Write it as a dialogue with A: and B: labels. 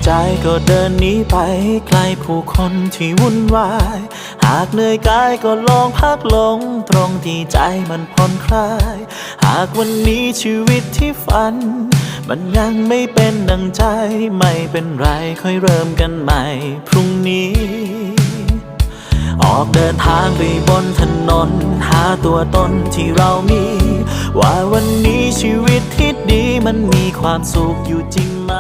A: ใจก็เดินหนีไปไกลผู้คนที่วุ่นวายหากเหนื่อยกายก็ลองพักลงตรงที่ใจมันผ่อนคลายหากวันนี้ชีวิตที่ฝันมันยังไม่เป็นดังใจไม่เป็นไรค่อยเริ่มกันใหม่พรุ่งนี้ออกเดินทางไปบนถนนหาตัวตนที่เรามีว่าวันนี้ชีวิตที่ดีมันมีความสุขอยู่จริงไหม